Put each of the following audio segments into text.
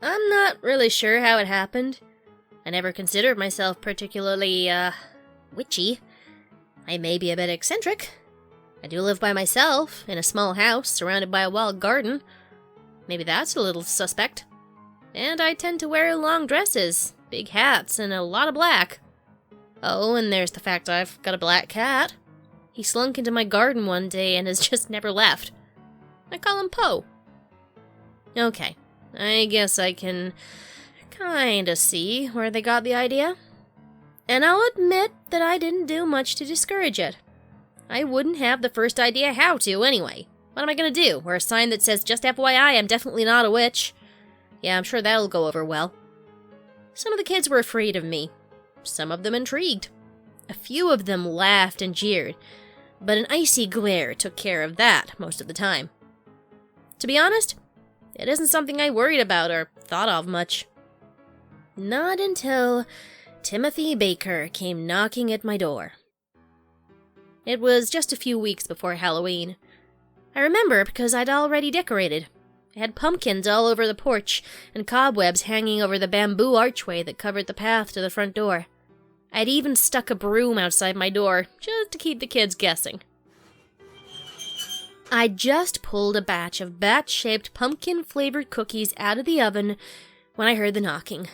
I'm not really sure how it happened. I never considered myself particularly, witchy. I may be a bit eccentric. I do live by myself, in a small house, surrounded by a wild garden. Maybe that's a little suspect. And I tend to wear long dresses, big hats, and a lot of black. Oh, and there's the fact I've got a black cat. He slunk into my garden one day and has just never left. I call him Poe. Okay, I guess I can kinda see where they got the idea. And I'll admit that I didn't do much to discourage it. I wouldn't have the first idea how to, anyway. What am I gonna do? Wear a sign that says, "Just FYI, I'm definitely not a witch"? Yeah, I'm sure that'll go over well. Some of the kids were afraid of me. Some of them intrigued. A few of them laughed and jeered, but an icy glare took care of that most of the time. To be honest, it isn't something I worried about or thought of much. Not until Timothy Baker came knocking at my door. It was just a few weeks before Halloween. I remember because I'd already decorated. I had pumpkins all over the porch and cobwebs hanging over the bamboo archway that covered the path to the front door. I'd even stuck a broom outside my door just to keep the kids guessing. I'd just pulled a batch of bat-shaped pumpkin-flavored cookies out of the oven when I heard the knocking.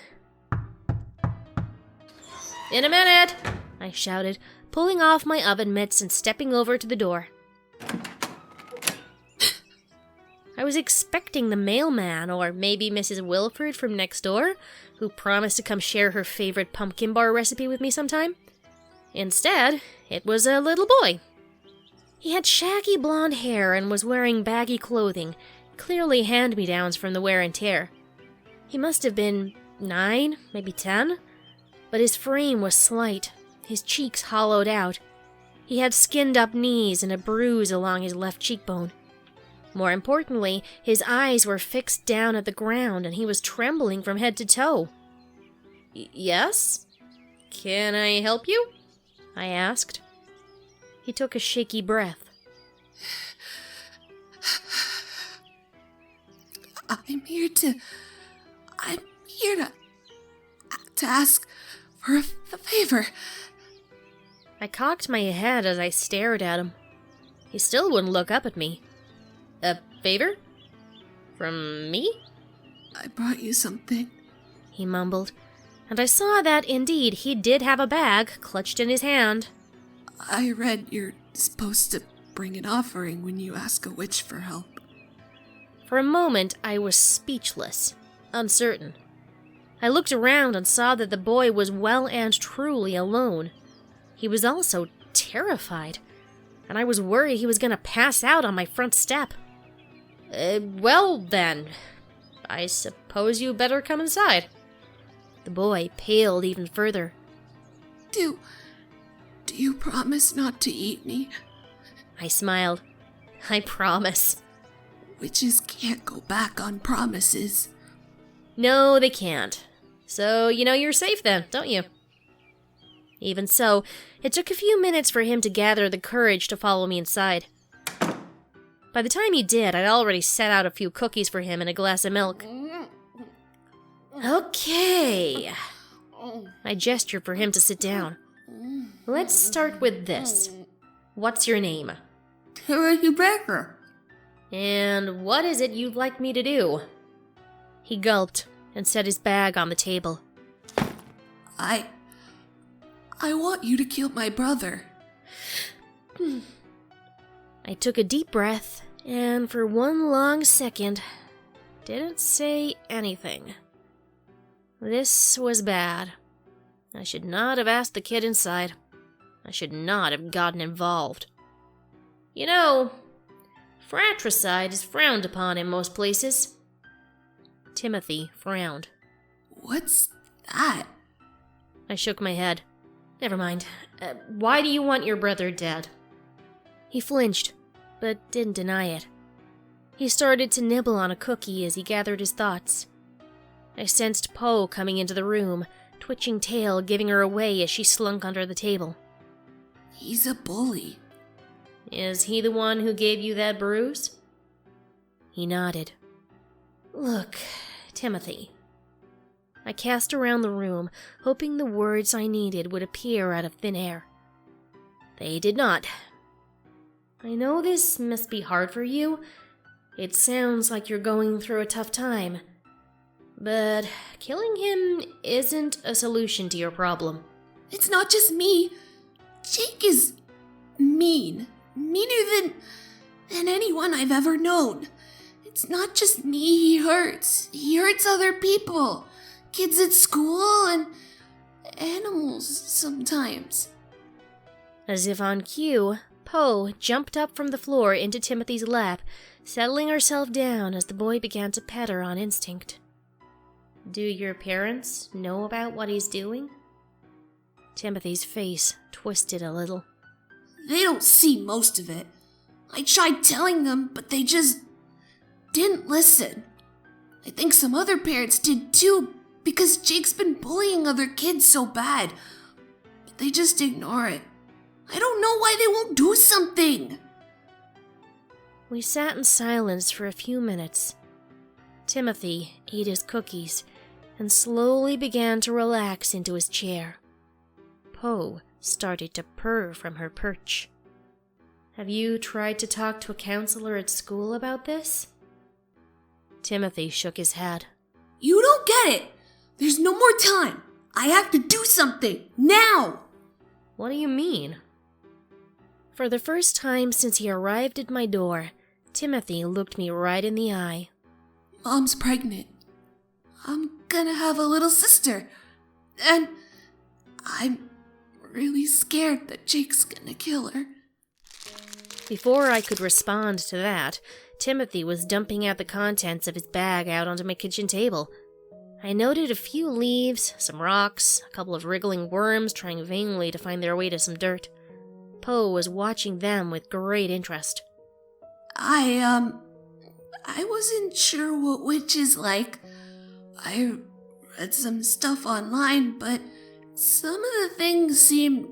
"In a minute!" I shouted, pulling off my oven mitts and stepping over to the door. I was expecting the mailman, or maybe Mrs. Wilford from next door, who promised to come share her favorite pumpkin bar recipe with me sometime. Instead, it was a little boy. He had shaggy blonde hair and was wearing baggy clothing, clearly hand-me-downs from the wear and tear. He must have been 9, maybe 10, but his frame was slight, his cheeks hollowed out. He had skinned-up knees and a bruise along his left cheekbone. More importantly, his eyes were fixed down at the ground and he was trembling from head to toe. "Yes? Can I help you?" I asked. He took a shaky breath. I'm here to ask for a favor. I cocked my head as I stared at him. He still wouldn't look up at me. "A favor? From me?" I brought you something, he mumbled, and I saw that, indeed, he did have a bag clutched in his hand. I read you're supposed to bring an offering when you ask a witch for help. For a moment, I was speechless, uncertain. I looked around and saw that the boy was well and truly alone. He was also terrified, and I was worried he was going to pass out on my front step. Well then, I suppose you better come inside." The boy paled even further. Do you promise not to eat me? I smiled. "I promise." Witches can't go back on promises. "No, they can't. So, you know you're safe then, don't you?" Even so, it took a few minutes for him to gather the courage to follow me inside. By the time he did, I'd already set out a few cookies for him and a glass of milk. "Okay." I gestured for him to sit down. "Let's start with this. What's your name?" Timothy Baker. "And what is it you'd like me to do?" He gulped and set his bag on the table. I want you to kill my brother. I took a deep breath, and for one long second, didn't say anything. This was bad. I should not have asked the kid inside. I should not have gotten involved. You know, fratricide is frowned upon in most places. Timothy frowned. What's that? I shook my head. Never mind. Why do you want your brother dead? He flinched, but didn't deny it. He started to nibble on a cookie as he gathered his thoughts. I sensed Poe coming into the room, twitching tail giving her away as she slunk under the table. He's a bully. Is he the one who gave you that bruise? He nodded. Look, Timothy, I cast around the room, hoping the words I needed would appear out of thin air. They did not. I know this must be hard for you. It sounds like you're going through a tough time. But killing him isn't a solution to your problem. It's not just me. Jake is mean. Meaner than anyone I've ever known. It's not just me he hurts. He hurts other people. Kids at school and animals sometimes. As if on cue, Poe jumped up from the floor into Timothy's lap, settling herself down as the boy began to pet her on instinct. Do your parents know about what he's doing? Timothy's face twisted a little. They don't see most of it. I tried telling them, but they just didn't listen. I think some other parents did too, because Jake's been bullying other kids so bad. But they just ignore it. I don't know why they won't do something. We sat in silence for a few minutes. Timothy ate his cookies and slowly began to relax into his chair. Poe started to purr from her perch. Have you tried to talk to a counselor at school about this? Timothy shook his head. You don't get it. There's no more time. I have to do something, now! What do you mean? For the first time since he arrived at my door, Timothy looked me right in the eye. Mom's pregnant. I'm gonna have a little sister. And I'm really scared that Jake's gonna kill her. Before I could respond to that, Timothy was dumping out the contents of his bag out onto my kitchen table. I noted a few leaves, some rocks, a couple of wriggling worms trying vainly to find their way to some dirt. Poe was watching them with great interest. I wasn't sure what witch is like. I read some stuff online, but some of the things seemed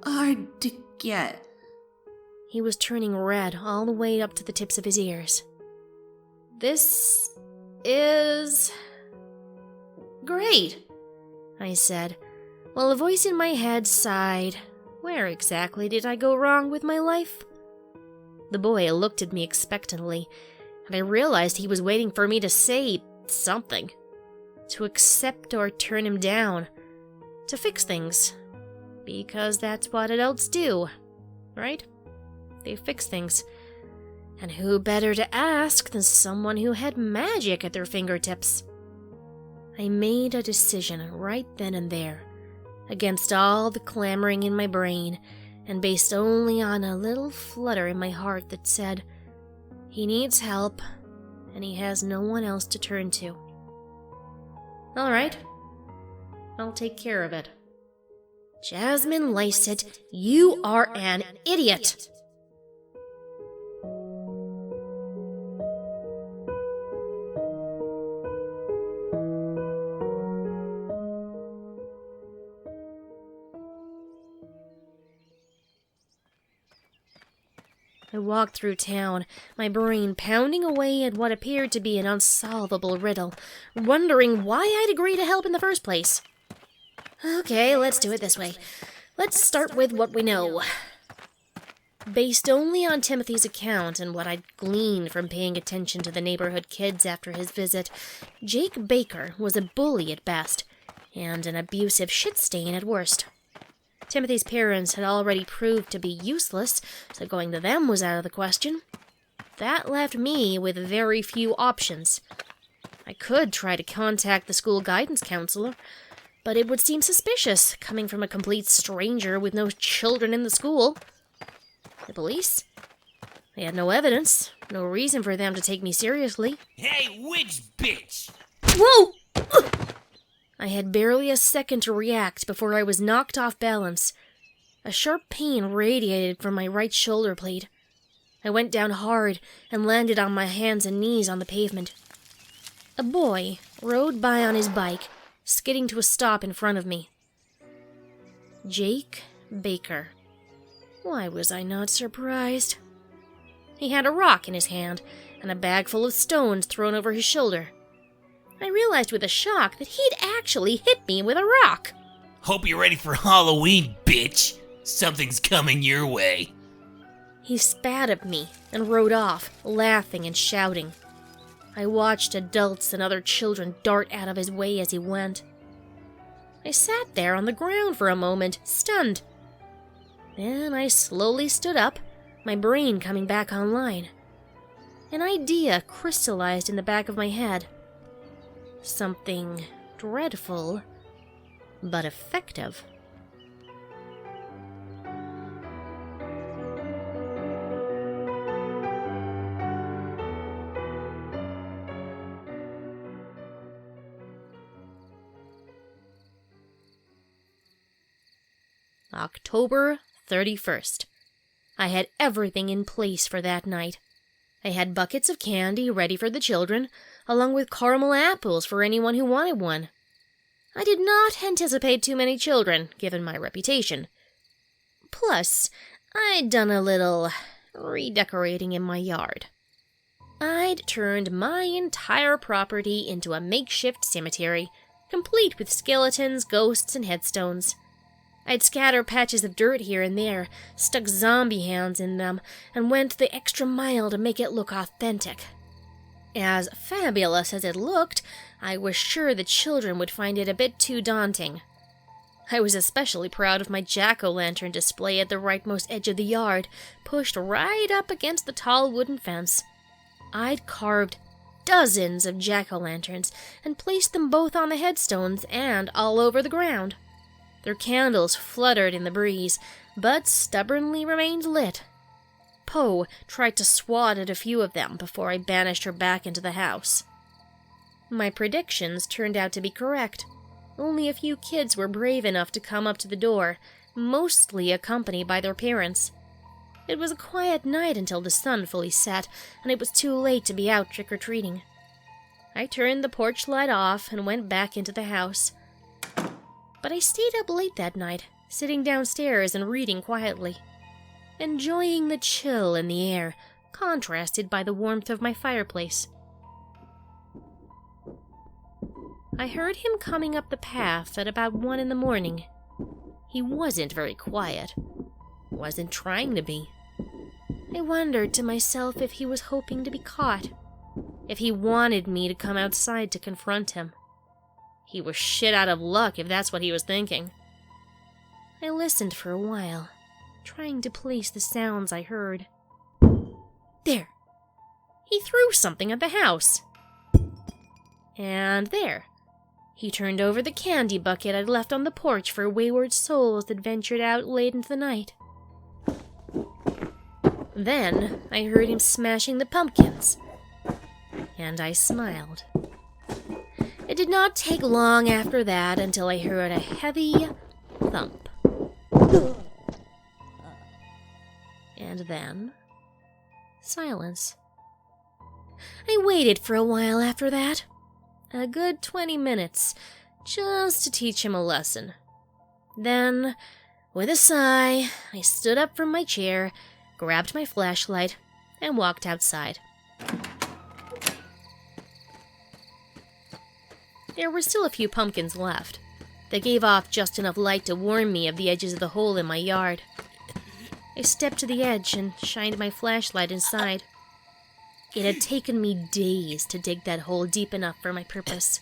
hard to get. He was turning red all the way up to the tips of his ears. This is great, I said, while a voice in my head sighed. Where exactly did I go wrong with my life? The boy looked at me expectantly, and I realized he was waiting for me to say something. To accept or turn him down. To fix things. Because that's what adults do, right? They fix things. And who better to ask than someone who had magic at their fingertips? I made a decision right then and there, against all the clamoring in my brain, and based only on a little flutter in my heart that said, he needs help, and he has no one else to turn to. All right, I'll take care of it. Jasmine Lysett, you are an idiot! I walked through town, my brain pounding away at what appeared to be an unsolvable riddle, wondering why I'd agree to help in the first place. Okay, let's do it this way. Let's start with what we know. Based only on Timothy's account and what I'd gleaned from paying attention to the neighborhood kids after his visit, Jake Baker was a bully at best, and an abusive shit-stain at worst. Timothy's parents had already proved to be useless, so going to them was out of the question. That left me with very few options. I could try to contact the school guidance counselor, but it would seem suspicious coming from a complete stranger with no children in the school. The police? They had no evidence, no reason for them to take me seriously. Hey, witch bitch! Whoa! I had barely a second to react before I was knocked off balance. A sharp pain radiated from my right shoulder blade. I went down hard and landed on my hands and knees on the pavement. A boy rode by on his bike, skidding to a stop in front of me. Jake Baker. Why was I not surprised? He had a rock in his hand and a bag full of stones thrown over his shoulder. I realized with a shock that he'd actually hit me with a rock. Hope you're ready for Halloween, bitch. Something's coming your way. He spat at me and rode off, laughing and shouting. I watched adults and other children dart out of his way as he went. I sat there on the ground for a moment, stunned. Then I slowly stood up, my brain coming back online. An idea crystallized in the back of my head. Something dreadful, but effective. October 31st. I had everything in place for that night. I had buckets of candy ready for the children, along with caramel apples for anyone who wanted one. I did not anticipate too many children, given my reputation. Plus, I'd done a little redecorating in my yard. I'd turned my entire property into a makeshift cemetery, complete with skeletons, ghosts, and headstones. I'd scatter patches of dirt here and there, stuck zombie hands in them, and went the extra mile to make it look authentic. As fabulous as it looked, I was sure the children would find it a bit too daunting. I was especially proud of my jack-o'-lantern display at the rightmost edge of the yard, pushed right up against the tall wooden fence. I'd carved dozens of jack-o'-lanterns and placed them both on the headstones and all over the ground. Their candles fluttered in the breeze, but stubbornly remained lit. Poe tried to swat at a few of them before I banished her back into the house. My predictions turned out to be correct. Only a few kids were brave enough to come up to the door, mostly accompanied by their parents. It was a quiet night until the sun fully set, and it was too late to be out trick-or-treating. I turned the porch light off and went back into the house. But I stayed up late that night, sitting downstairs and reading quietly, enjoying the chill in the air, contrasted by the warmth of my fireplace. I heard him coming up the path at about 1 a.m. He wasn't very quiet. Wasn't trying to be. I wondered to myself if he was hoping to be caught, if he wanted me to come outside to confront him. He was shit out of luck if that's what he was thinking. I listened for a while, trying to place the sounds I heard. There! He threw something at the house. And there! He turned over the candy bucket I'd left on the porch for wayward souls that ventured out late into the night. Then I heard him smashing the pumpkins, and I smiled. It did not take long after that until I heard a heavy thump. And then, silence. I waited for a while after that. A good 20 minutes, just to teach him a lesson. Then, with a sigh, I stood up from my chair, grabbed my flashlight, and walked outside. There were still a few pumpkins left. They gave off just enough light to warn me of the edges of the hole in my yard. I stepped to the edge and shined my flashlight inside. It had taken me days to dig that hole deep enough for my purpose.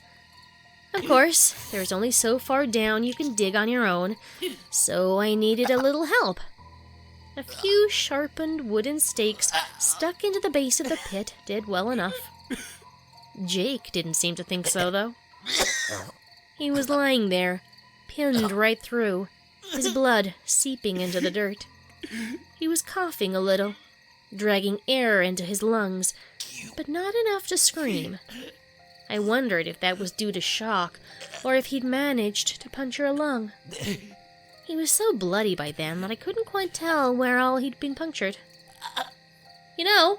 Of course, there's only so far down you can dig on your own, so I needed a little help. A few sharpened wooden stakes stuck into the base of the pit did well enough. Jake didn't seem to think so, though. He was lying there, pinned right through, his blood seeping into the dirt. He was coughing a little, dragging air into his lungs, but not enough to scream. I wondered if that was due to shock, or if he'd managed to puncture a lung. He was so bloody by then that I couldn't quite tell where all he'd been punctured. You know,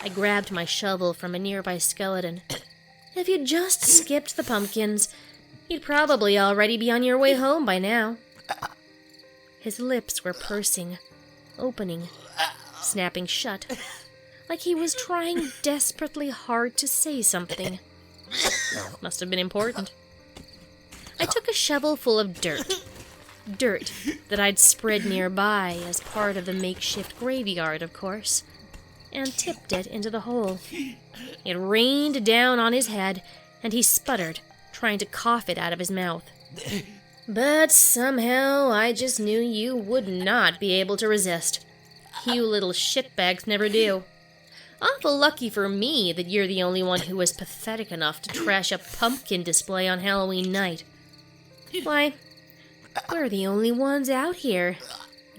I grabbed my shovel from a nearby skeleton. If you'd just skipped the pumpkins, you'd probably already be on your way home by now. His lips were pursing, opening, snapping shut, like he was trying desperately hard to say something. Must have been important. I took a shovel full of dirt. Dirt that I'd spread nearby as part of the makeshift graveyard, of course, and tipped it into the hole. It rained down on his head, and he sputtered, trying to cough it out of his mouth. But somehow I just knew you would not be able to resist. You little shitbags never do. Awful lucky for me that you're the only one who was pathetic enough to trash a pumpkin display on Halloween night. Why, we're the only ones out here,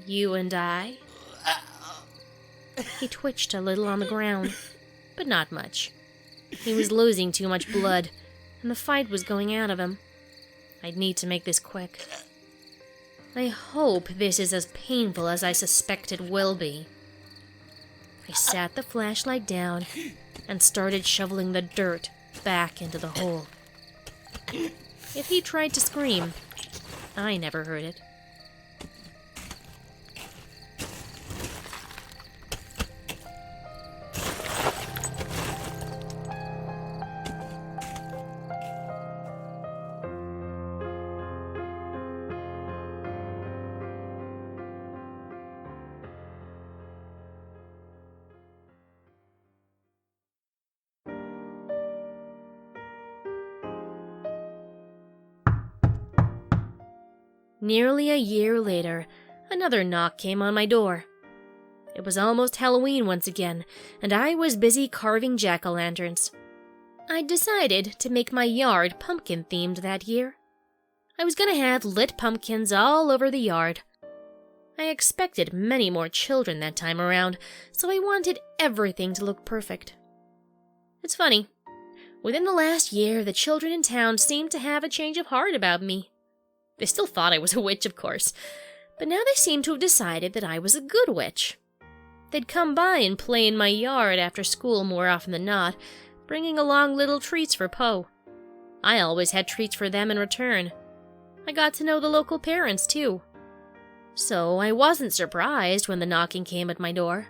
you and I. He twitched a little on the ground, but not much. He was losing too much blood, and the fight was going out of him. I'd need to make this quick. I hope this is as painful as I suspect it will be. I sat the flashlight down and started shoveling the dirt back into the hole. If he tried to scream, I never heard it. Nearly a year later, another knock came on my door. It was almost Halloween once again, and I was busy carving jack-o'-lanterns. I'd decided to make my yard pumpkin-themed that year. I was going to have lit pumpkins all over the yard. I expected many more children that time around, so I wanted everything to look perfect. It's funny. Within the last year, the children in town seemed to have a change of heart about me. They still thought I was a witch, of course, but now they seemed to have decided that I was a good witch. They'd come by and play in my yard after school more often than not, bringing along little treats for Poe. I always had treats for them in return. I got to know the local parents, too. So I wasn't surprised when the knocking came at my door.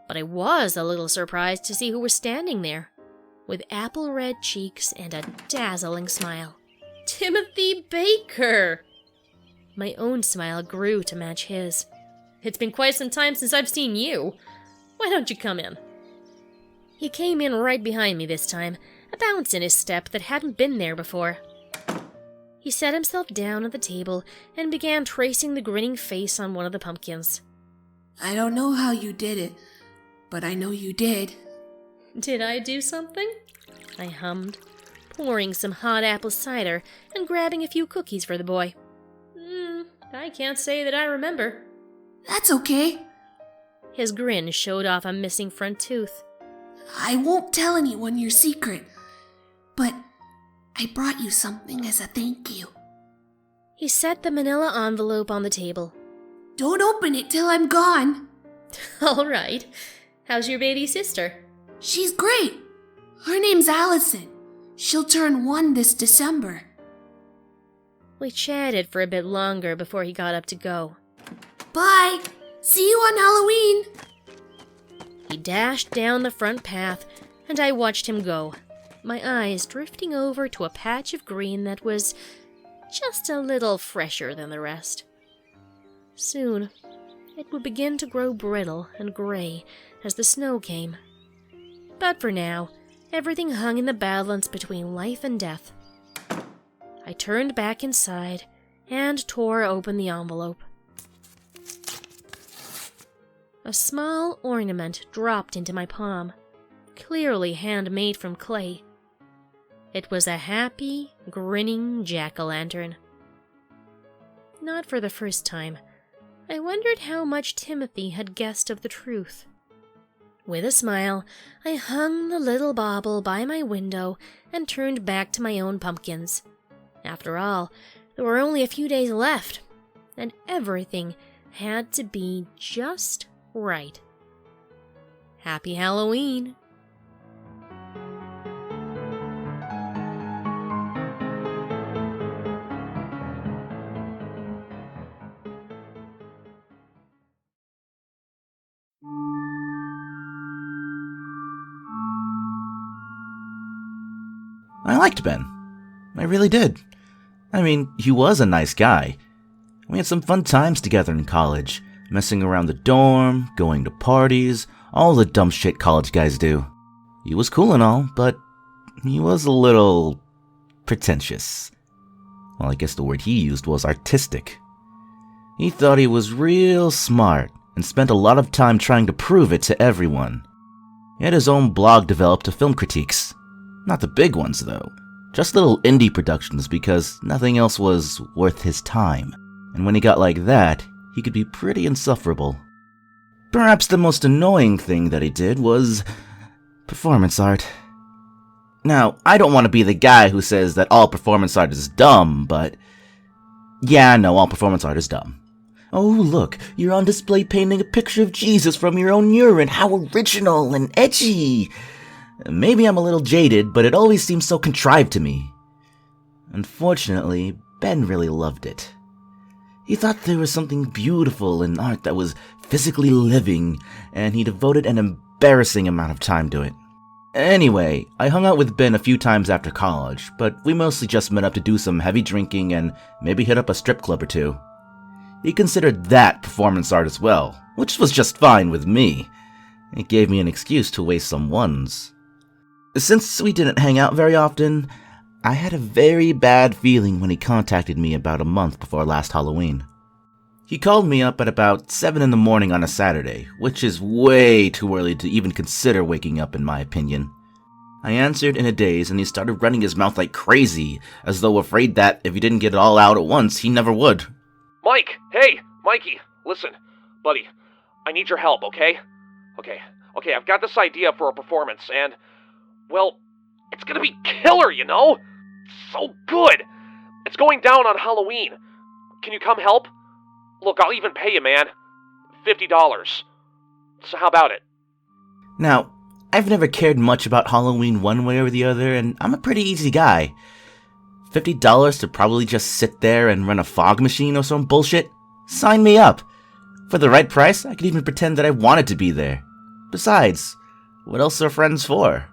But I was a little surprised to see who was standing there, with apple-red cheeks and a dazzling smile. Timothy Baker! My own smile grew to match his. It's been quite some time since I've seen you. Why don't you come in? He came in right behind me this time, a bounce in his step that hadn't been there before. He sat himself down at the table and began tracing the grinning face on one of the pumpkins. I don't know how you did it, but I know you did. Did I do something? I hummed, pouring some hot apple cider and grabbing a few cookies for the boy. I can't say that I remember. That's okay. His grin showed off a missing front tooth. I won't tell anyone your secret, but I brought you something as a thank you. He set the manila envelope on the table. Don't open it till I'm gone. All right. How's your baby sister? She's great. Her name's Allison. She'll turn 1 this December. We chatted for a bit longer before he got up to go. Bye. See you on Halloween. He dashed down the front path, and I watched him go, my eyes drifting over to a patch of green that was just a little fresher than the rest. Soon, it would begin to grow brittle and gray as the snow came. But for now, everything hung in the balance between life and death. I turned back inside and tore open the envelope. A small ornament dropped into my palm, clearly handmade from clay. It was a happy, grinning jack-o'-lantern. Not for the first time, I wondered how much Timothy had guessed of the truth. With a smile, I hung the little bauble by my window and turned back to my own pumpkins. After all, there were only a few days left, and everything had to be just right. Happy Halloween! I liked Ben. I really did. I mean, he was a nice guy. We had some fun times together in college, messing around the dorm, going to parties, all the dumb shit college guys do. He was cool and all, but he was a little pretentious. Well, I guess the word he used was artistic. He thought he was real smart and spent a lot of time trying to prove it to everyone. He had his own blog developed to film critiques. Not the big ones, though. Just little indie productions because nothing else was worth his time. And when he got like that, he could be pretty insufferable. Perhaps the most annoying thing that he did was performance art. Now, I don't want to be the guy who says that all performance art is dumb, but yeah, no, all performance art is dumb. Oh, look, you're on display painting a picture of Jesus from your own urine. How original and edgy. Maybe I'm a little jaded, but it always seems so contrived to me. Unfortunately, Ben really loved it. He thought there was something beautiful in art that was physically living, and he devoted an embarrassing amount of time to it. Anyway, I hung out with Ben a few times after college, but we mostly just met up to do some heavy drinking and maybe hit up a strip club or two. He considered that performance art as well, which was just fine with me. It gave me an excuse to waste some ones. Since we didn't hang out very often, I had a very bad feeling when he contacted me about a month before last Halloween. He called me up at about 7 in the morning on a Saturday, which is way too early to even consider waking up in my opinion. I answered in a daze and he started running his mouth like crazy, as though afraid that if he didn't get it all out at once, he never would. Mike! Hey! Mikey! Listen, buddy, I need your help, okay? Okay, I've got this idea for a performance, and, well, it's gonna be killer, you know? So good! It's going down on Halloween. Can you come help? Look, I'll even pay you, man. $50. So how about it? Now, I've never cared much about Halloween one way or the other, and I'm a pretty easy guy. $50 to probably just sit there and run a fog machine or some bullshit? Sign me up. For the right price, I could even pretend that I wanted to be there. Besides, what else are friends for?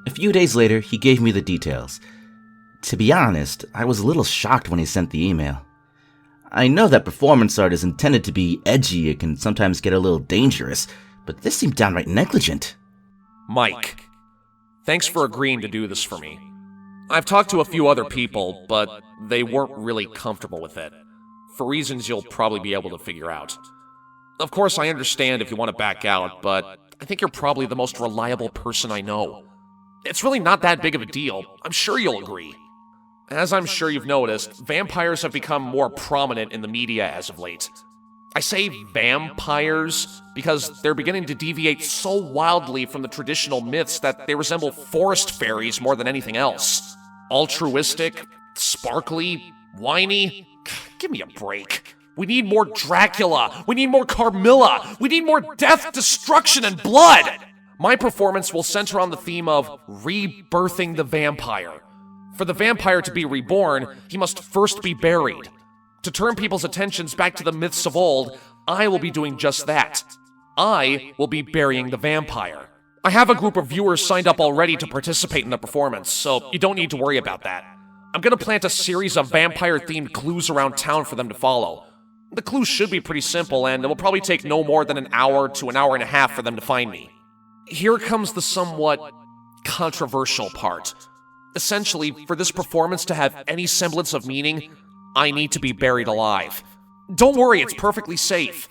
A few days later, he gave me the details. To be honest, I was a little shocked when he sent the email. I know that performance art is intended to be edgy, it can sometimes get a little dangerous, but this seemed downright negligent. Mike, thanks for agreeing to do this for me. I've talked to a few other people, but they weren't really comfortable with it, for reasons you'll probably be able to figure out. Of course, I understand if you want to back out, but I think you're probably the most reliable person I know. It's really not that big of a deal. I'm sure you'll agree. As I'm sure you've noticed, vampires have become more prominent in the media as of late. I say vampires because they're beginning to deviate so wildly from the traditional myths that they resemble forest fairies more than anything else. Altruistic, sparkly, whiny. Give me a break. We need more Dracula. We need more Carmilla. We need more death, destruction, and blood. My performance will center on the theme of rebirthing the vampire. For the vampire to be reborn, he must first be buried. To turn people's attentions back to the myths of old, I will be doing just that. I will be burying the vampire. I have a group of viewers signed up already to participate in the performance, so you don't need to worry about that. I'm gonna plant a series of vampire-themed clues around town for them to follow. The clues should be pretty simple, and it will probably take no more than an hour to an hour and a half for them to find me. Here comes the somewhat controversial part. Essentially, for this performance to have any semblance of meaning, I need to be buried alive. Don't worry, it's perfectly safe.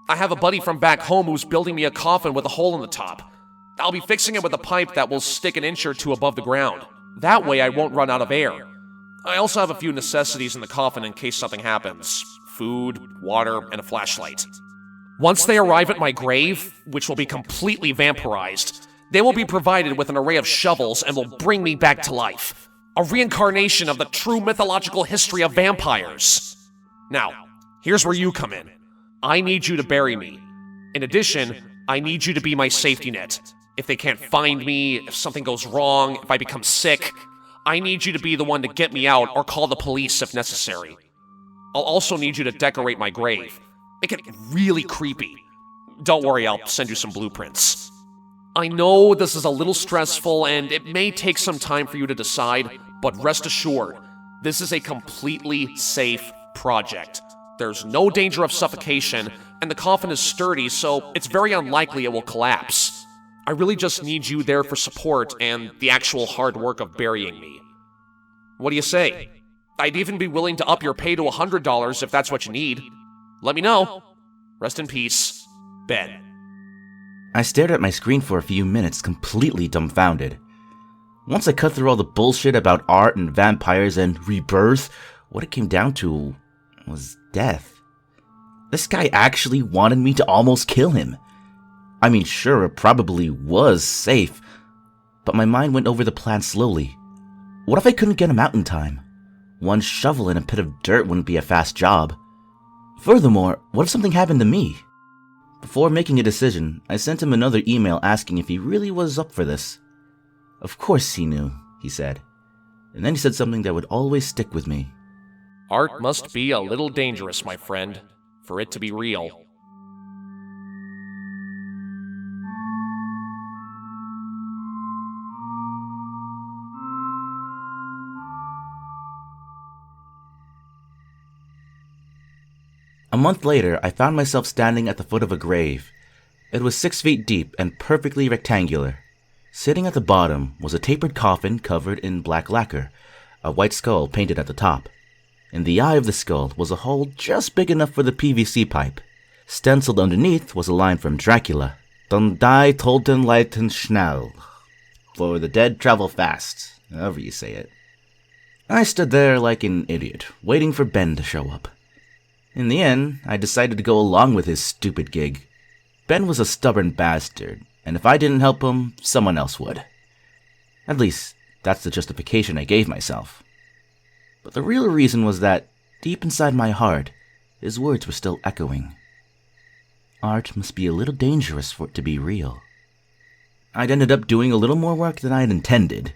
I have a buddy from back home who's building me a coffin with a hole in the top. I'll be fixing it with a pipe that will stick an inch or two above the ground. That way I won't run out of air. I also have a few necessities in the coffin in case something happens. Food, water, and a flashlight. Once they arrive at my grave, which will be completely vampirized, they will be provided with an array of shovels and will bring me back to life. A reincarnation of the true mythological history of vampires. Now, here's where you come in. I need you to bury me. In addition, I need you to be my safety net. If they can't find me, if something goes wrong, if I become sick, I need you to be the one to get me out or call the police if necessary. I'll also need you to decorate my grave. Make it really creepy. Don't worry, I'll send you some blueprints. I know this is a little stressful and it may take some time for you to decide, but rest assured, this is a completely safe project. There's no danger of suffocation, and the coffin is sturdy, so it's very unlikely it will collapse. I really just need you there for support and the actual hard work of burying me. What do you say? I'd even be willing to up your pay to $100 if that's what you need. Let me know. Rest in peace, Ben. I stared at my screen for a few minutes, completely dumbfounded. Once I cut through all the bullshit about art and vampires and rebirth, what it came down to was death. This guy actually wanted me to almost kill him. I mean, sure, it probably was safe, but my mind went over the plan slowly. What if I couldn't get him out in time? One shovel in a pit of dirt wouldn't be a fast job. Furthermore, what if something happened to me? Before making a decision, I sent him another email asking if he really was up for this. Of course he knew, he said. And then he said something that would always stick with me. Art must be a little dangerous, my friend, for it to be real. A month later, I found myself standing at the foot of a grave. It was 6 feet deep and perfectly rectangular. Sitting at the bottom was a tapered coffin covered in black lacquer, a white skull painted at the top. In the eye of the skull was a hole just big enough for the PVC pipe. Stenciled underneath was a line from Dracula, "Dann die Toten leiten schnell," for the dead travel fast, however you say it. I stood there like an idiot, waiting for Ben to show up. In the end, I decided to go along with his stupid gig. Ben was a stubborn bastard, and if I didn't help him, someone else would. At least, that's the justification I gave myself. But the real reason was that, deep inside my heart, his words were still echoing. Art must be a little dangerous for it to be real. I'd ended up doing a little more work than I had intended.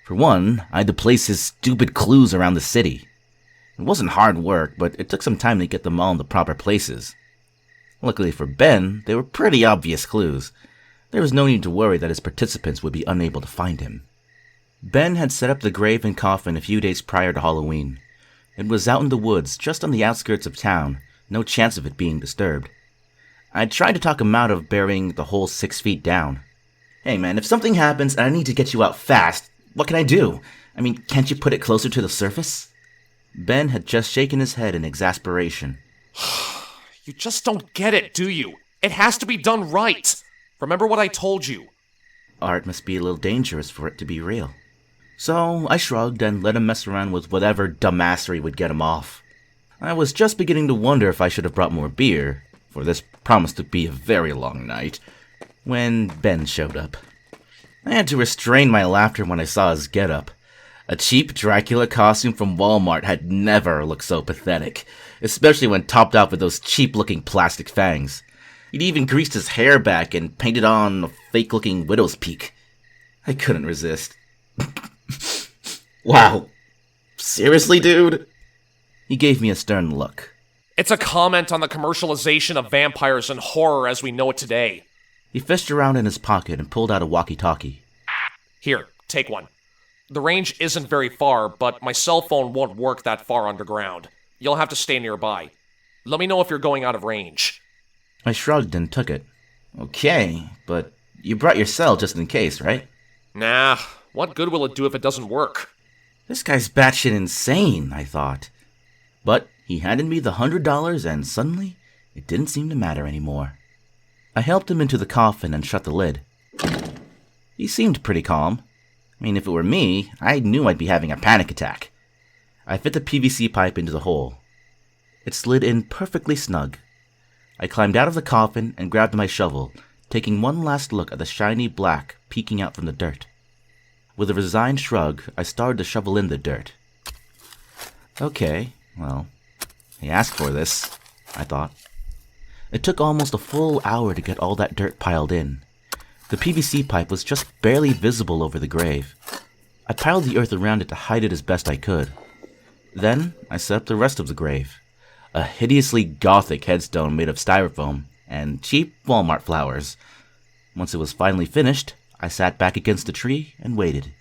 For one, I had to place his stupid clues around the city. It wasn't hard work, but it took some time to get them all in the proper places. Luckily for Ben, they were pretty obvious clues. There was no need to worry that his participants would be unable to find him. Ben had set up the grave and coffin a few days prior to Halloween. It was out in the woods, just on the outskirts of town, no chance of it being disturbed. I tried to talk him out of burying the whole 6 feet down. "Hey man, if something happens and I need to get you out fast, what can I do? I mean, can't you put it closer to the surface?" Ben had just shaken his head in exasperation. You just don't get it, do you? It has to be done right. Remember what I told you. Art must be a little dangerous for it to be real. So I shrugged and let him mess around with whatever dumbassery would get him off. I was just beginning to wonder if I should have brought more beer, for this promised to be a very long night, when Ben showed up. I had to restrain my laughter when I saw his getup. A cheap Dracula costume from Walmart had never looked so pathetic, especially when topped off with those cheap-looking plastic fangs. He'd even greased his hair back and painted on a fake-looking widow's peak. I couldn't resist. "Wow. Seriously, dude?" He gave me a stern look. It's a comment on the commercialization of vampires and horror as we know it today. He fished around in his pocket and pulled out a walkie-talkie. Here, take one. The range isn't very far, but my cell phone won't work that far underground. You'll have to stay nearby. Let me know if you're going out of range. I shrugged and took it. "Okay, but you brought your cell just in case, right?" Nah, what good will it do if it doesn't work? This guy's batshit insane, I thought. But he handed me the $100 and suddenly, it didn't seem to matter anymore. I helped him into the coffin and shut the lid. He seemed pretty calm. I mean, if it were me, I knew I'd be having a panic attack. I fit the PVC pipe into the hole. It slid in perfectly snug. I climbed out of the coffin and grabbed my shovel, taking one last look at the shiny black peeking out from the dirt. With a resigned shrug, I started to shovel in the dirt. Okay, well, he asked for this, I thought. It took almost a full hour to get all that dirt piled in. The PVC pipe was just barely visible over the grave. I piled the earth around it to hide it as best I could. Then I set up the rest of the grave. A hideously gothic headstone made of styrofoam and cheap Walmart flowers. Once it was finally finished, I sat back against the tree and waited.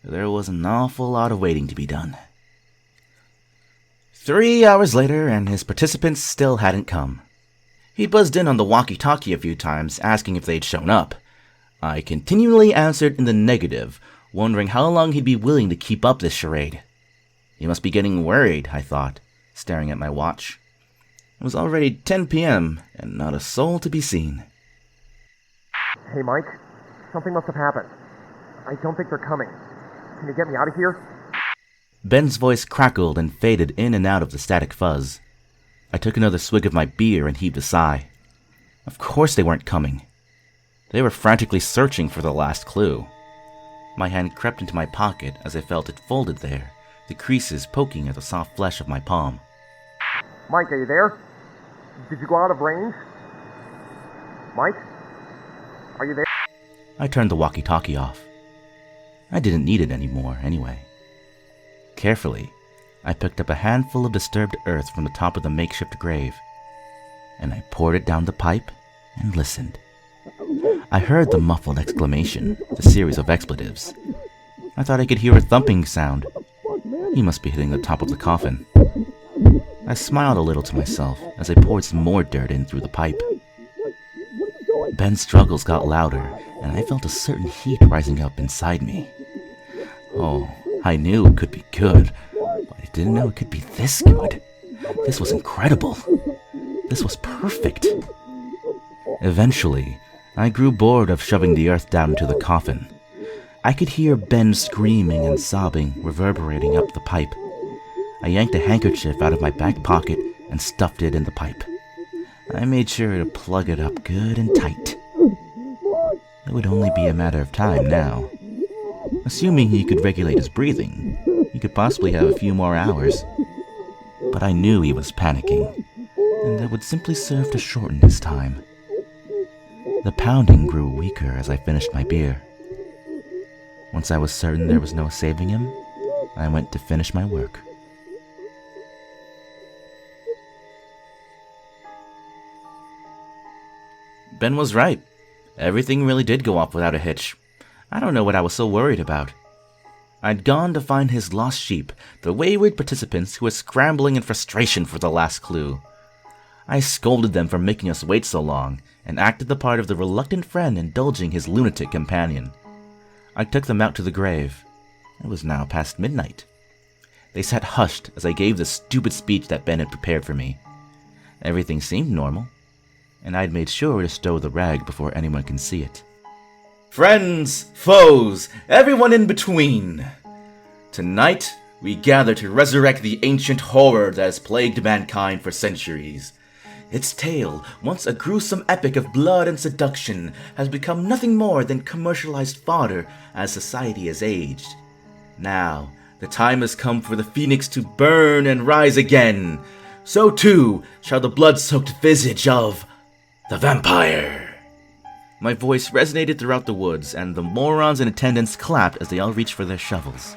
There was an awful lot of waiting to be done. 3 hours later, and his participants still hadn't come. He buzzed in on the walkie-talkie a few times, asking if they'd shown up. I continually answered in the negative, wondering how long he'd be willing to keep up this charade. He must be getting worried, I thought, staring at my watch. It was already 10 p.m., and not a soul to be seen. Hey, Mike. Something must have happened. I don't think they're coming. Can you get me out of here? Ben's voice crackled and faded in and out of the static fuzz. I took another swig of my beer and heaved a sigh. Of course they weren't coming. They were frantically searching for the last clue. My hand crept into my pocket as I felt it folded there, the creases poking at the soft flesh of my palm. Mike, are you there? Did you go out of range? Mike? Are you there? I turned the walkie-talkie off. I didn't need it anymore, anyway. Carefully, I picked up a handful of disturbed earth from the top of the makeshift grave, and I poured it down the pipe and listened. I heard the muffled exclamation, the series of expletives. I thought I could hear a thumping sound. He must be hitting the top of the coffin. I smiled a little to myself as I poured some more dirt in through the pipe. Ben's struggles got louder, and I felt a certain heat rising up inside me. Oh, I knew it could be good, but I didn't know it could be this good. This was incredible. This was perfect. Eventually, I grew bored of shoving the earth down into the coffin. I could hear Ben screaming and sobbing reverberating up the pipe. I yanked a handkerchief out of my back pocket and stuffed it in the pipe. I made sure to plug it up good and tight. It would only be a matter of time now. Assuming he could regulate his breathing, he could possibly have a few more hours. But I knew he was panicking, and that would simply serve to shorten his time. The pounding grew weaker as I finished my beer. Once I was certain there was no saving him, I went to finish my work. Ben was right. Everything really did go off without a hitch. I don't know what I was so worried about. I'd gone to find his lost sheep, the wayward participants who were scrambling in frustration for the last clue. I scolded them for making us wait so long, and acted the part of the reluctant friend indulging his lunatic companion. I took them out to the grave. It was now past midnight. They sat hushed as I gave the stupid speech that Ben had prepared for me. Everything seemed normal, and I'd made sure to stow the rag before anyone can see it. Friends, foes, everyone in between. Tonight, we gather to resurrect the ancient horror that has plagued mankind for centuries. Its tale, once a gruesome epic of blood and seduction, has become nothing more than commercialized fodder as society has aged. Now, the time has come for the phoenix to burn and rise again. So too shall the blood-soaked visage of the vampire. My voice resonated throughout the woods, and the morons in attendance clapped as they all reached for their shovels.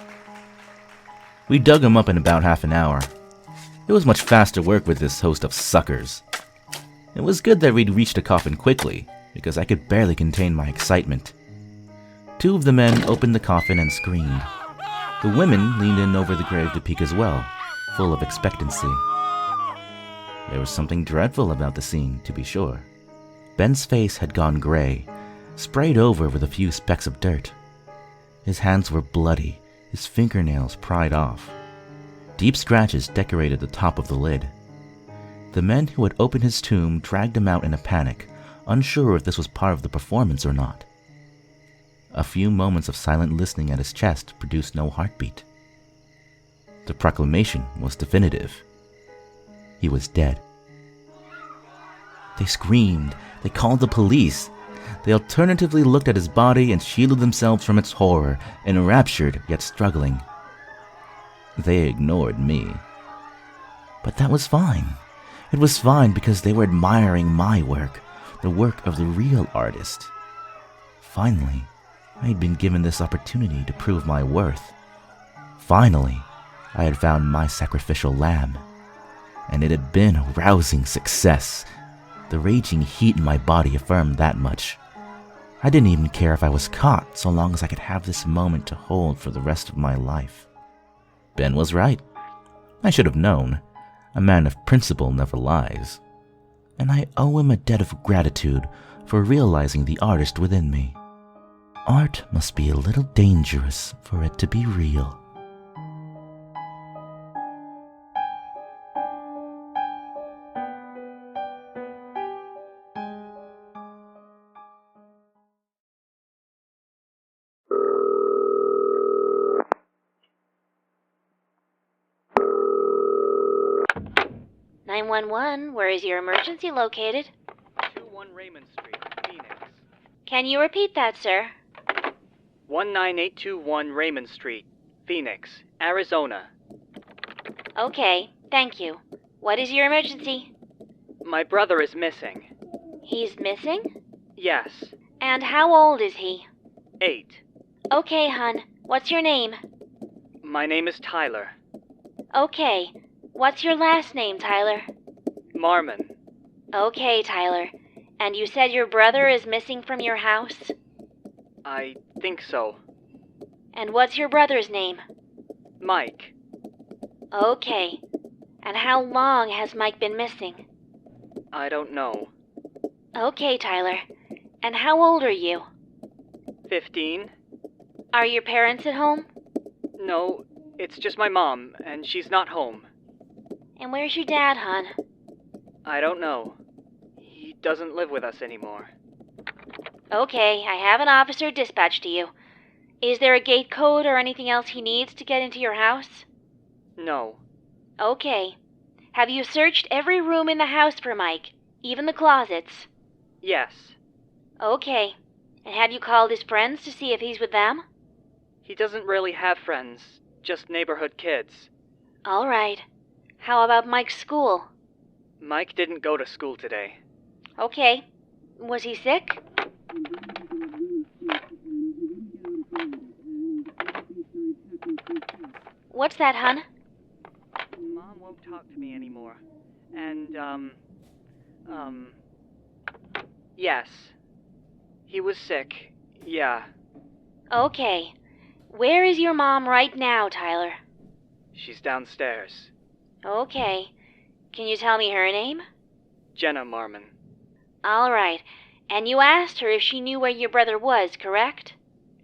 We dug him up in about half an hour. It was much faster work with this host of suckers. It was good that we'd reached the coffin quickly, because I could barely contain my excitement. 2 of the men opened the coffin and screamed. The women leaned in over the grave to peek as well, full of expectancy. There was something dreadful about the scene, to be sure. Ben's face had gone gray, sprayed over with a few specks of dirt. His hands were bloody, his fingernails pried off. Deep scratches decorated the top of the lid. The men who had opened his tomb dragged him out in a panic, unsure if this was part of the performance or not. A few moments of silent listening at his chest produced no heartbeat. The proclamation was definitive. He was dead. They screamed. They called the police. They alternatively looked at his body and shielded themselves from its horror, enraptured yet struggling. They ignored me. But that was fine. It was fine because they were admiring my work, the work of the real artist. Finally, I had been given this opportunity to prove my worth. Finally, I had found my sacrificial lamb. And it had been a rousing success. The raging heat in my body affirmed that much. I didn't even care if I was caught, so long as I could have this moment to hold for the rest of my life. Ben was right. I should have known. A man of principle never lies. And I owe him a debt of gratitude for realizing the artist within me. Art must be a little dangerous for it to be real. Where is your emergency located? 21 Raymond Street, Phoenix. Can you repeat that, sir? 19821 Raymond Street, Phoenix, Arizona. Okay, thank you. What is your emergency? My brother is missing. He's missing? Yes. And how old is he? 8. Okay, hon. What's your name? My name is Tyler. Okay. What's your last name, Tyler? Marmon. Okay, Tyler. And you said your brother is missing from your house? I think so. And what's your brother's name? Mike. Okay. And how long has Mike been missing? I don't know. Okay, Tyler. And how old are you? 15? Are your parents at home? No, it's just my mom, and she's not home. And where's your dad, hon? I don't know. He doesn't live with us anymore. Okay, I have an officer dispatched to you. Is there a gate code or anything else he needs to get into your house? No. Okay. Have you searched every room in the house for Mike, even the closets? Yes. Okay. And have you called his friends to see if he's with them? He doesn't really have friends, just neighborhood kids. All right. How about Mike's school? Mike didn't go to school today. Okay. Was he sick? What's that, hon? Mom won't talk to me anymore. And, yes. He was sick. Yeah. Okay. Where is your mom right now, Tyler? She's downstairs. Okay. Can you tell me her name? Jenna Marmon. All right. And you asked her if she knew where your brother was, correct?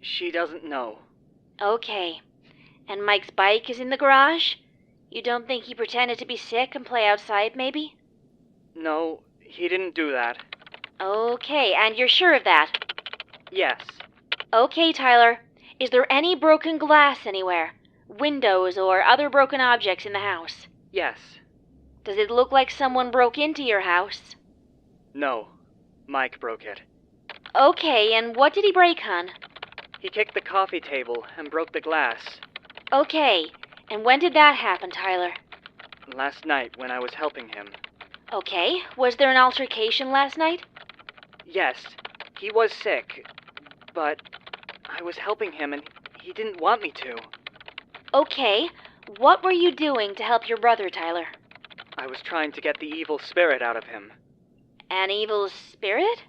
She doesn't know. Okay. And Mike's bike is in the garage? You don't think he pretended to be sick and play outside, maybe? No, he didn't do that. Okay, and you're sure of that? Yes. Okay, Tyler. Is there any broken glass anywhere? Windows or other broken objects in the house? Yes. Does it look like someone broke into your house? No. Mike broke it. Okay, and what did he break, hon? He kicked the coffee table and broke the glass. Okay, and when did that happen, Tyler? Last night when I was helping him. Okay, was there an altercation last night? Yes, he was sick, but I was helping him and he didn't want me to. Okay, what were you doing to help your brother, Tyler? I was trying to get the evil spirit out of him. An evil spirit?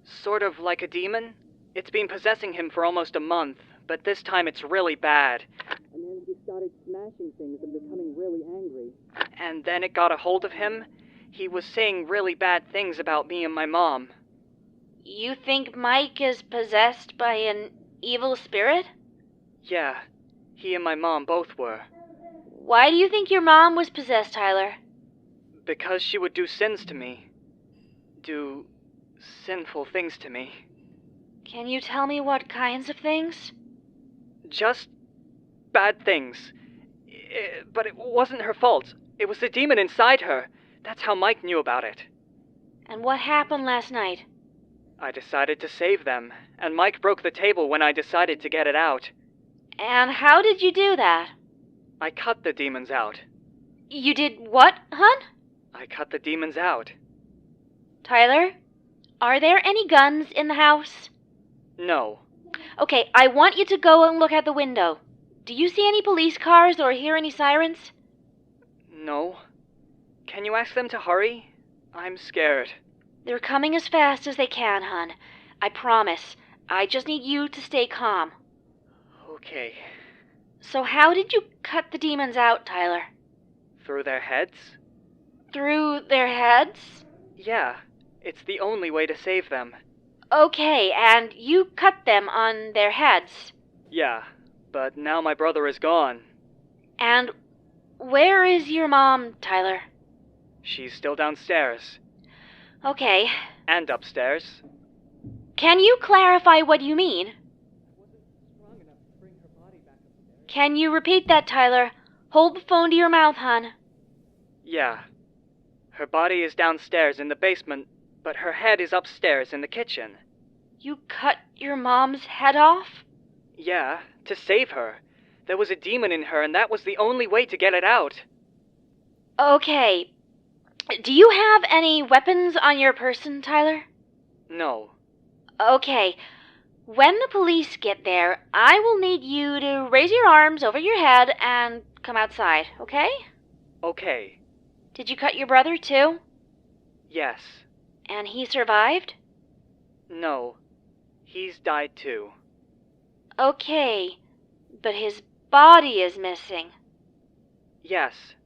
Sort of like a demon. It's been possessing him for almost a month, but this time it's really bad. And then he started smashing things and becoming really angry. And then it got a hold of him. He was saying really bad things about me and my mom. You think Mike is possessed by an evil spirit? Yeah, he and my mom both were. Why do you think your mom was possessed, Tyler? Because she would do sins to me. Do sinful things to me. Can you tell me what kinds of things? Just bad things. But it wasn't her fault. It was the demon inside her. That's how Mike knew about it. And what happened last night? I decided to save them, and Mike broke the table when I decided to get it out. And how did you do that? I cut the demons out. You did what, hon? I cut the demons out. Tyler, are there any guns in the house? No. Okay, I want you to go and look out the window. Do you see any police cars or hear any sirens? No. Can you ask them to hurry? I'm scared. They're coming as fast as they can, hon. I promise. I just need you to stay calm. Okay. So how did you cut the demons out, Tyler? Through their heads? Through their heads? Yeah. It's the only way to save them. Okay, and you cut them on their heads. Yeah, but now my brother is gone. And where is your mom, Tyler? She's still downstairs. Okay. And upstairs. Can you clarify what you mean? Can you repeat that, Tyler? Hold the phone to your mouth, hon. Yeah. Her body is downstairs in the basement, but her head is upstairs in the kitchen. You cut your mom's head off? Yeah, to save her. There was a demon in her, and that was the only way to get it out. Okay. Do you have any weapons on your person, Tyler? No. Okay. When the police get there, I will need you to raise your arms over your head and come outside, okay? Okay. Did you cut your brother, too? Yes. And he survived? No. He's died too. Okay. But his body is missing. Yes.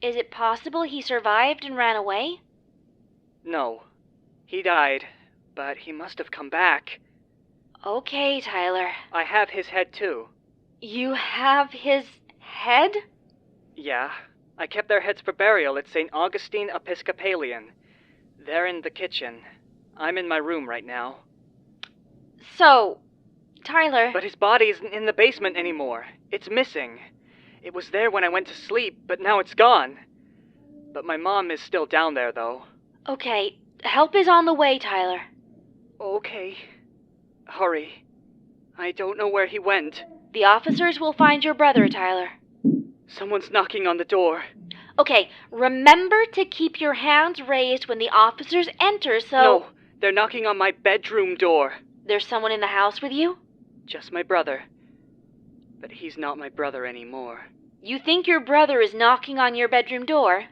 Is it possible he survived and ran away? No. He died, but he must have come back. Okay, Tyler. I have his head too. You have his head? Yeah. I kept their heads for burial at St. Augustine Episcopalian. They're in the kitchen. I'm in my room right now. So, Tyler... But his body isn't in the basement anymore. It's missing. It was there when I went to sleep, but now it's gone. But my mom is still down there, though. Okay, help is on the way, Tyler. Okay. Hurry. I don't know where he went. The officers will find your brother, Tyler. Someone's knocking on the door. Okay, remember to keep your hands raised when the officers enter, so... No, they're knocking on my bedroom door. There's someone in the house with you? Just my brother. But he's not my brother anymore. You think your brother is knocking on your bedroom door?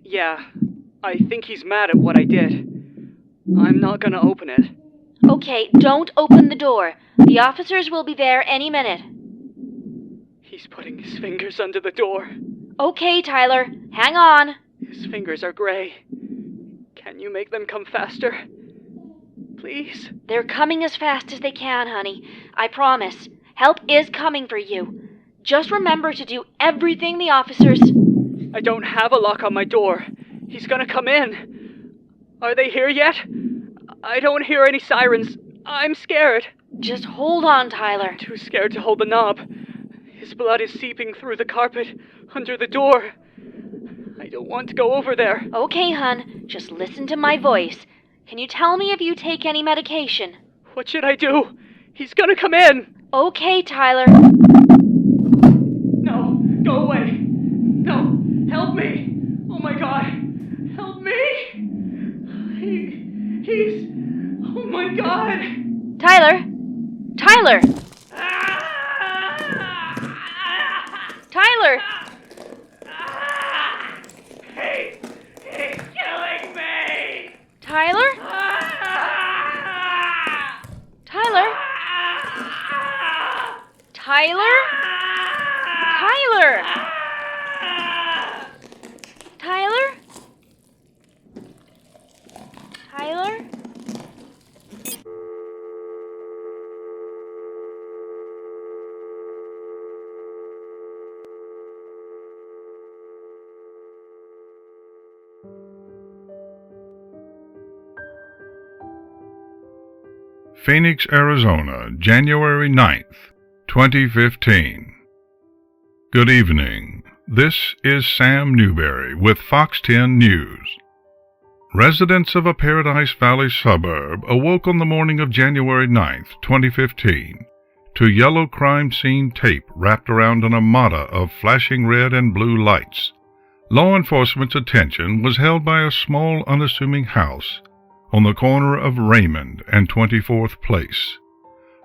Yeah, I think he's mad at what I did. I'm not gonna open it. Okay, don't open the door. The officers will be there any minute. He's putting his fingers under the door. Okay, Tyler, hang on. His fingers are gray. Can you make them come faster? Please? They're coming as fast as they can, honey. I promise. Help is coming for you. Just remember to do everything the officers... I don't have a lock on my door. He's gonna come in. Are they here yet? I don't hear any sirens. I'm scared. Just hold on, Tyler. Too scared to hold the knob. His blood is seeping through the carpet under the door. I don't want to go over there. Okay, hon. Just listen to my voice. Can you tell me if you take any medication? What should I do? He's gonna come in. Okay, Tyler. No, go away. No, help me. Oh my God, help me. He's, oh my God. Tyler? Tyler! Tyler! He's killing me! Tyler? Tyler? Tyler? Tyler? Tyler? Tyler? Phoenix, Arizona, January 9th, 2015. Good evening. This is Sam Newberry with Fox 10 News. Residents of a Paradise Valley suburb awoke on the morning of January 9th, 2015, to yellow crime scene tape wrapped around an armada of flashing red and blue lights. Law enforcement's attention was held by a small, unassuming house on the corner of Raymond and 24th Place,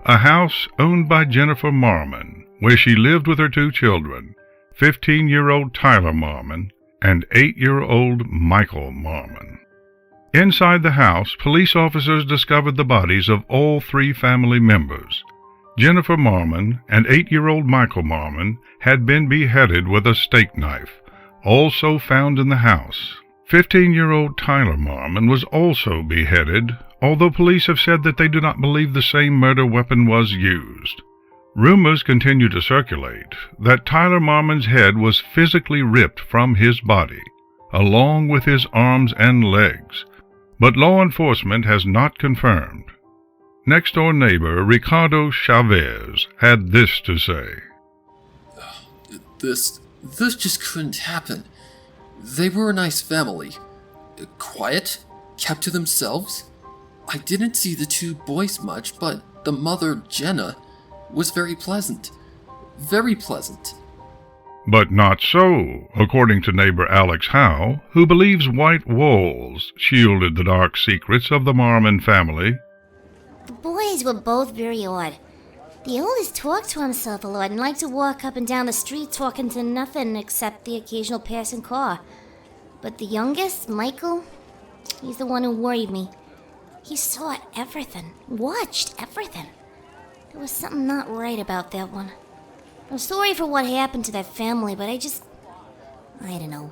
a house owned by Jennifer Marmon, where she lived with her two children, 15-year-old Tyler Marmon and 8-year-old Michael Marmon. Inside the house, police officers discovered the bodies of all 3 family members. Jennifer Marmon and 8-year-old Michael Marmon had been beheaded with a steak knife, also found in the house. 15-year-old Tyler Marmon was also beheaded, although police have said that they do not believe the same murder weapon was used. Rumors continue to circulate that Tyler Marmon's head was physically ripped from his body, along with his arms and legs, but law enforcement has not confirmed. Next-door neighbor Ricardo Chavez had this to say. This just couldn't happen. They were a nice family. Quiet, kept to themselves. I didn't see the 2 boys much, but the mother, Jenna, was very pleasant. Very pleasant. But not so, according to neighbor Alex Howe, who believes white walls shielded the dark secrets of the Marmon family. The boys were both very odd. The oldest talked to himself a lot and liked to walk up and down the street talking to nothing except the occasional passing car. But the youngest, Michael, he's the one who worried me. He saw everything, watched everything. There was something not right about that one. I'm sorry for what happened to that family, but I don't know.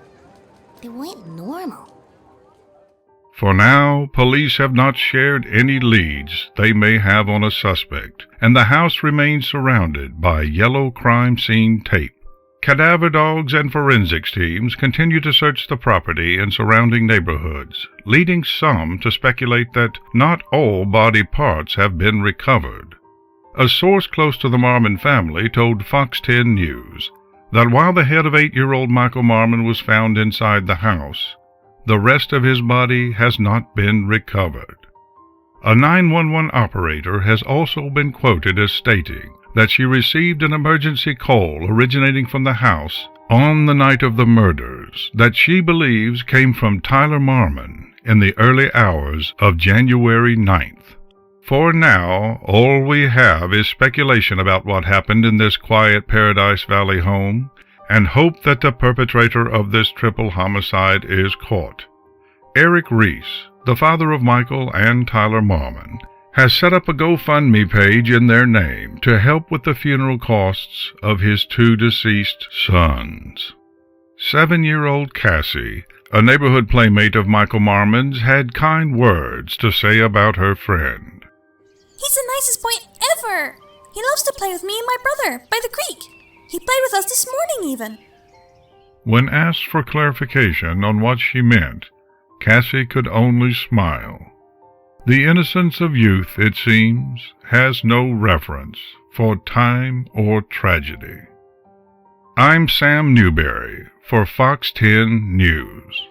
They weren't normal. For now, police have not shared any leads they may have on a suspect, and the house remains surrounded by yellow crime scene tape. Cadaver dogs and forensics teams continue to search the property and surrounding neighborhoods, leading some to speculate that not all body parts have been recovered. A source close to the Marmon family told Fox 10 News that while the head of 8-year-old Michael Marmon was found inside the house, the rest of his body has not been recovered. A 911 operator has also been quoted as stating that she received an emergency call originating from the house on the night of the murders that she believes came from Tyler Marmon in the early hours of January 9th. For now, all we have is speculation about what happened in this quiet Paradise Valley home, and hope that the perpetrator of this triple homicide is caught. Eric Reese, the father of Michael and Tyler Marmon, has set up a GoFundMe page in their name to help with the funeral costs of his 2 deceased sons. 7-year-old Cassie, a neighborhood playmate of Michael Marmon's, had kind words to say about her friend. He's the nicest boy ever! He loves to play with me and my brother by the creek. He played with us this morning even. When asked for clarification on what she meant, Cassie could only smile. The innocence of youth, it seems, has no reverence for time or tragedy. I'm Sam Newberry for Fox 10 News.